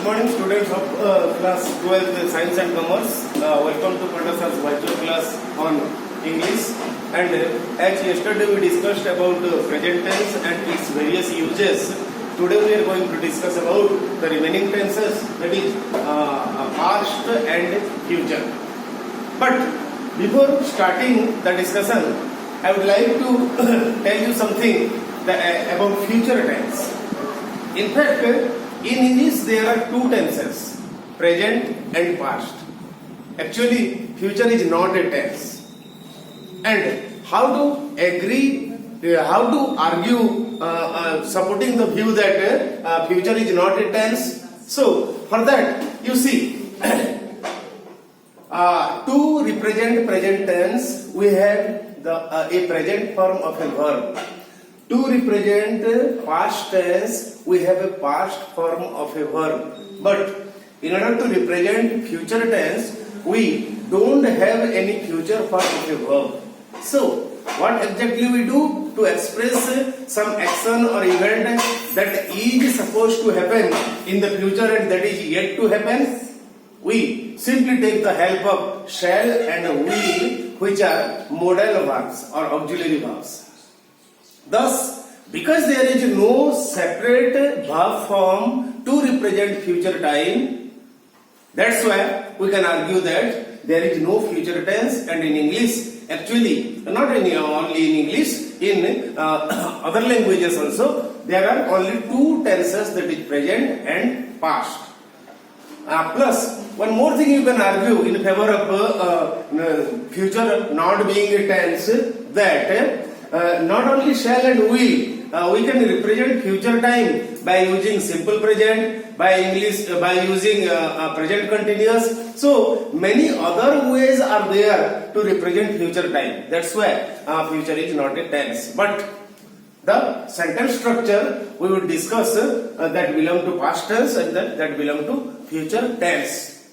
Good morning, students of class 12 Science and Commerce. Welcome to Pandasar's virtual class on English. And as yesterday we discussed about present tense and its various uses, today we are going to discuss about the remaining tenses, that is past and future. But before starting the discussion, I would like to tell you something about future tense. In fact, in English there are two tenses, present and past. Actually, future is not a tense. And how to argue supporting the view that future is not a tense? So, for that, you see, to represent present tense, we have a present form of a verb. To represent past tense, we have a past form of a verb. But in order to represent future tense, we don't have any future form of a verb. So, what exactly we do to express some action or event that is supposed to happen in the future and that is yet to happen? We simply take the help of shall and will, which are modal verbs or auxiliary verbs. Thus, because there is no separate verb form to represent future time, that's why we can argue that there is no future tense. And in English, actually, not only in English, in other languages also, there are only two tenses, that is present and past. Plus, one more thing you can argue in favor of future not being a tense, that not only shall and will, we can represent future time by using simple present, by using present continuous. So many other ways are there to represent future time. That's why future is not a tense. But the sentence structure we will discuss that belong to past tense and that belong to future tense.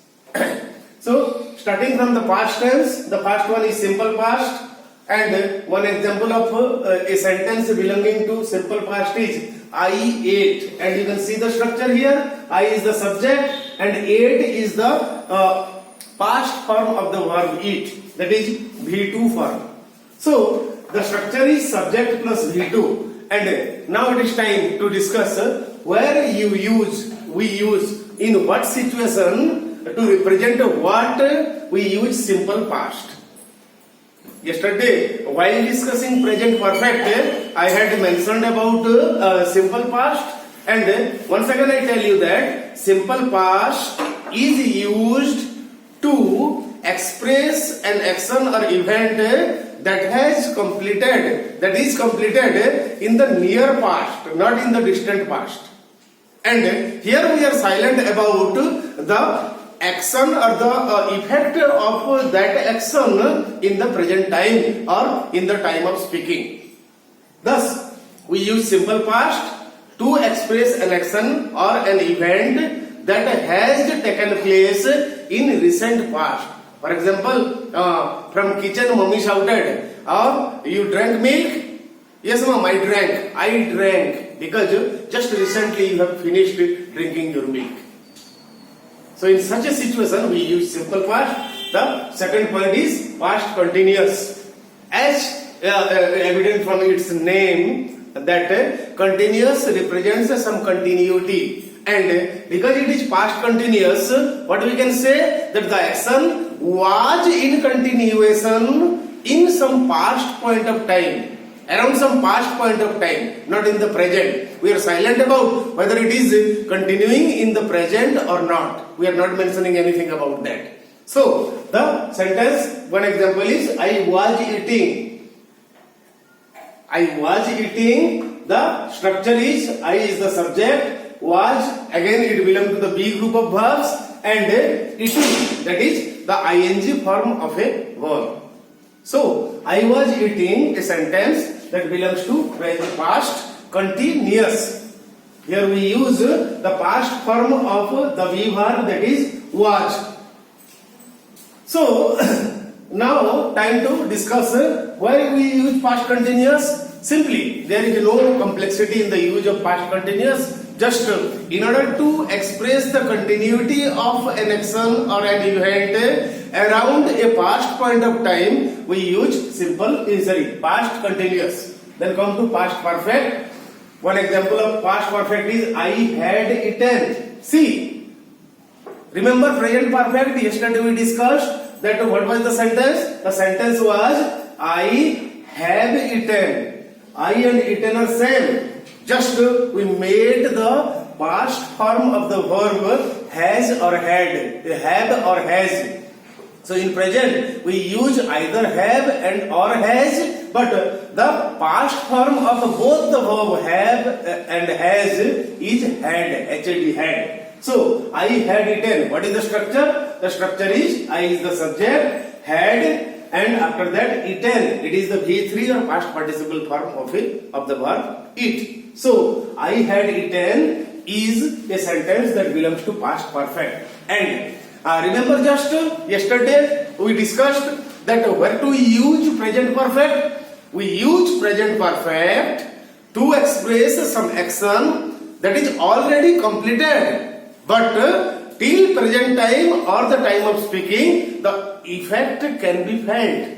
So starting from the past tense, the first one is simple past. And one example of a sentence belonging to simple past is I ate. And you can see the structure here. I is the subject and ate is the past form of the verb eat. That is V2 form. So the structure is subject plus V2. And now it is time to discuss where we use, in what situation to represent what we use simple past. Yesterday, while discussing present perfect, I had mentioned about simple past, and once again I tell you that simple past is used to express an action or event that is completed in the near past, not in the distant past. And here we are silent about the action or the effect of that action in the present time or in the time of speaking. Thus, we use simple past to express an action or an event that has taken place in recent past. For example, from kitchen mommy shouted, "Oh, you drank milk?" "Yes ma'am, I drank because just recently you have finished drinking your milk." So in such a situation, we use simple past. The second point is past continuous. As evident from its name, that continuous represents some continuity. And because it is past continuous, what we can say? That the action was in continuation in some past point of time. Around some past point of time, not in the present. We are silent about whether it is continuing in the present or not. We are not mentioning anything about that. So, the sentence, one example is, I was eating. The structure is, I is the subject, was, again it belongs to the B group of verbs, and eating, that is the ing form of a verb. So, I was eating, a sentence that belongs to present past continuous. Here we use the past form of the V verb, that is was. So, now time to discuss why we use past continuous. Simply, there is no complexity in the use of past continuous. just in order to express the continuity of an action or an event around a past point of time, we use past continuous. Then come to past perfect. One example of past perfect is I had eaten. See, remember present perfect, yesterday we discussed that what was the sentence? The sentence was I have eaten. I and eaten are same. Just we made the past form of the verb has or had, have or has. So in present we use either have and or has, but the past form of both the verb have and has is had, had. So I had eaten. What is the structure? The structure is I is the subject, had, and after that eaten. It is the V3 or past participle form of the verb eat. So I had eaten is a sentence that belongs to past perfect. And remember just yesterday we discussed that where to use present perfect? We use present perfect to express some action that is already completed, but till present time or the time of speaking, the effect can be felt.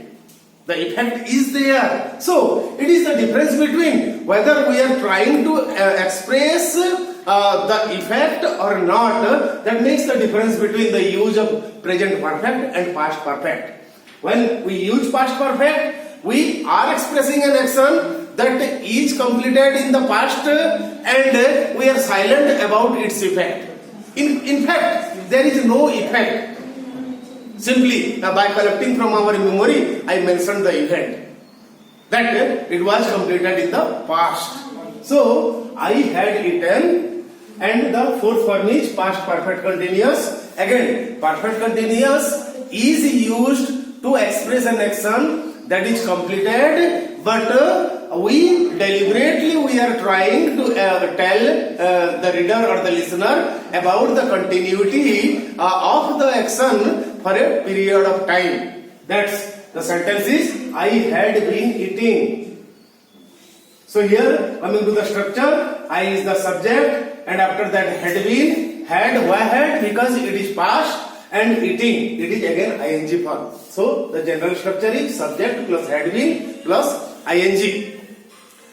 The effect is there. So it is the difference between whether we are trying to express the effect or not. That makes the difference between the use of present perfect and past perfect. When we use past perfect, we are expressing an action that is completed in the past and we are silent about its effect. In fact, there is no effect. Simply by collecting from our memory, I mentioned the event that it was completed in the past. So I had eaten, and the fourth form is past perfect continuous. Again, perfect continuous is used to express an action that is completed, but we deliberately are trying to tell the reader or the listener about the continuity of the action for a period of time. That's the sentence is I had been eating. So here coming to the structure, I is the subject, and after that had been, why had? Because it is past, and eating, it is again ing form. So the general structure is subject plus had been plus ing.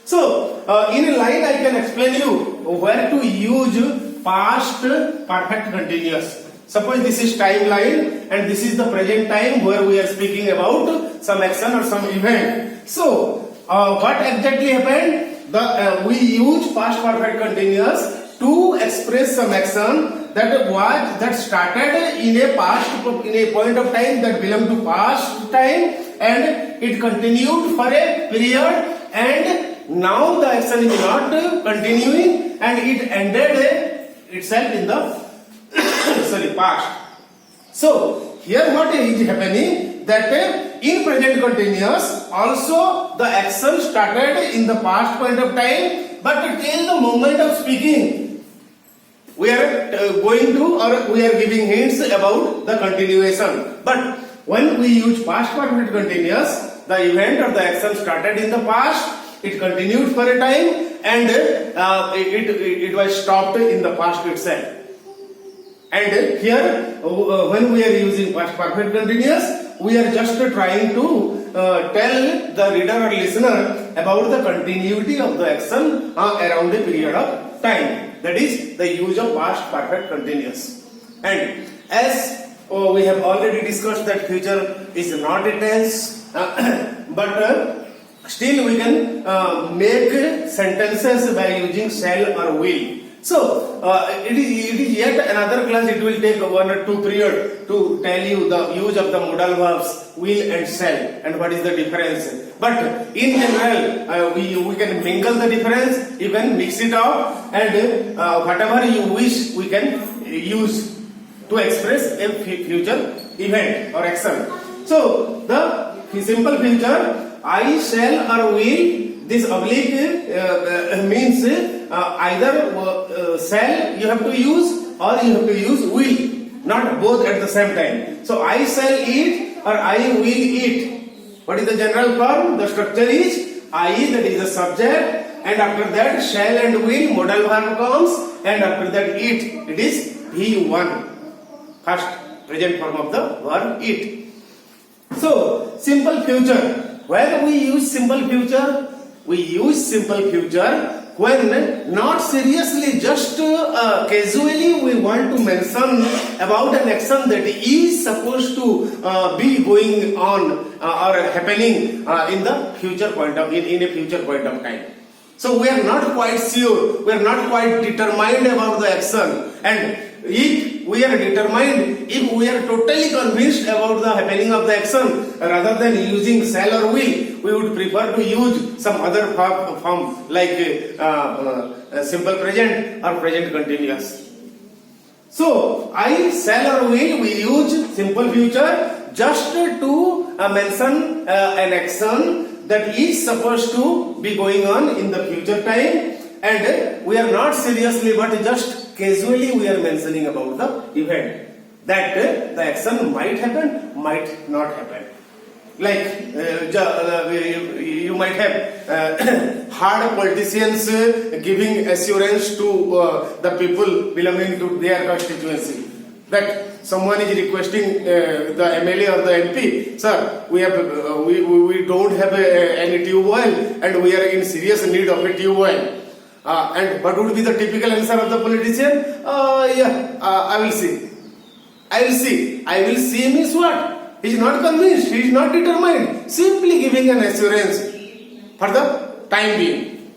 So in a line I can explain you where to use past perfect continuous. Suppose this is timeline and this is the present time where we are speaking about some action or some event. So what exactly happened? We use past perfect continuous to express some action that started in a point of time that belonged to past time, and it continued for a period, and now the action is not continuing and it ended itself in the past. So here what is happening, that in present continuous also the action started in the past point of time, but till the moment of speaking we are going to, or we are giving hints about the continuation. But when we use past perfect continuous, the event or the action started in the past, it continued for a time, and it was stopped in the past itself. And here when we are using past perfect continuous, we are just trying to tell the reader or listener about the continuity of the action around a period of time. That is the use of past perfect continuous. And as we have already discussed that future is not a tense, but still we can make sentences by using shall or will. So it is yet another class. It will take 1 or 2 periods to tell you the use of the modal verbs will and shall and what is the difference. But in general, we can mingle the difference, you can mix it up, and whatever you wish we can use to express a future event or action. So the simple future, I shall or will. This oblique means either shall you have to use or you have to use will, not both at the same time. So I shall eat or I will eat. What is the general form? The structure is I, that is the subject, and after that shall and will modal verb comes, and after that it is V1, first present form of the verb it. So simple future. When we use simple future, we use simple future when not seriously, just casually we want to mention about an action that is supposed to be going on or happening in the future point of in a future point of time. So we are not quite sure, we are not quite determined about the action, and if we are determined, if we are totally convinced about the happening of the action, rather than using shall or will, we would prefer to use some other form like simple present or present continuous. So I shall or will, we use simple future just to mention an action that is supposed to be going on in the future time, and we are not seriously but just casually we are mentioning about the event that the action might happen, might not happen. Like you might have hard politicians giving assurance to the people belonging to their constituency that someone is requesting the MLA or the MP, sir, we don't have any tube oil and we are in serious need of a tube oil. And what would be the typical answer of the politician? I will see. I will see. I will see means what? He is not convinced. He is not determined. Simply giving an assurance for the time being.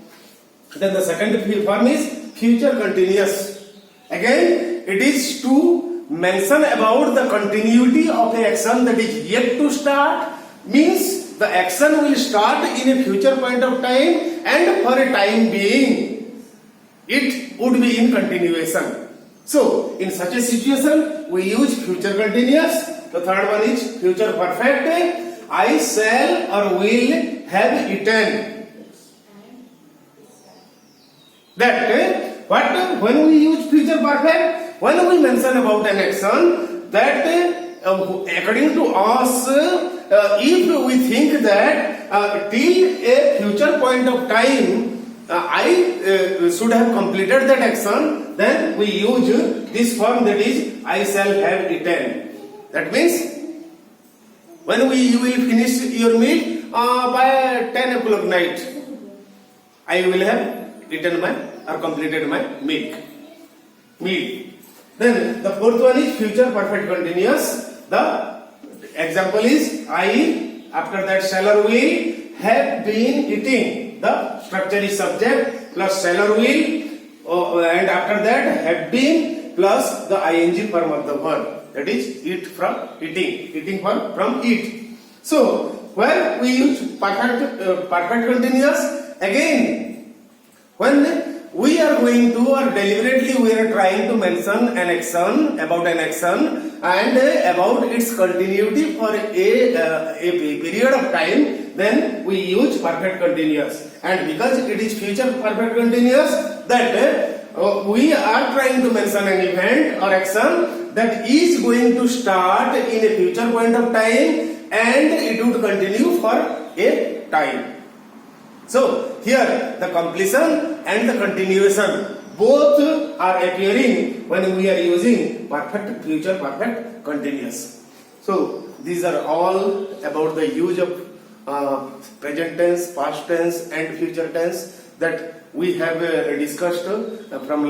Then the second form is future continuous. Again, it is to mention about the continuity of the action that is yet to start. Means the action will start in a future point of time, and for a time being it would be in continuation. So in such a situation we use future continuous. The third one is future perfect. I shall or will have eaten. That when we use future perfect, when we mention about an action, that according to us, if we think that till a future point of time I should have completed that action, then we use this form, that is I shall have eaten. That means when you will finish your meal by 10 o'clock night, I will have eaten or completed my meal. Then the fourth one is future perfect continuous. The example is I, after that shall or will, have been eating. The structure is subject plus shall or will, and after that have been plus the ing form of the verb. That is eat from eating from eat. So where we use perfect continuous, again when we are going to, or deliberately we are trying to mention an action, about an action and about its continuity for a period of time, then we use perfect continuous. And because it is future perfect continuous, that we are trying to mention an event or action that is going to start in a future point of time and it would continue for a time. So here the completion and the continuation both are appearing when we are using perfect, future perfect, continuous. So these are all about the use of present tense, past tense and future tense that we have discussed from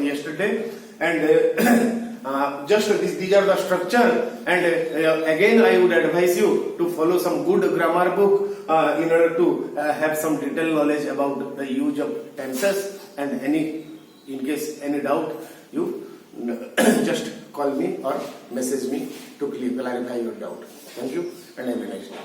yesterday, and just these are the structure, and again I would advise you to follow some good grammar book in order to have some detailed knowledge about the use of tenses, and in case any doubt, you just call me or message me to clarify your doubt. Thank you and have a nice day.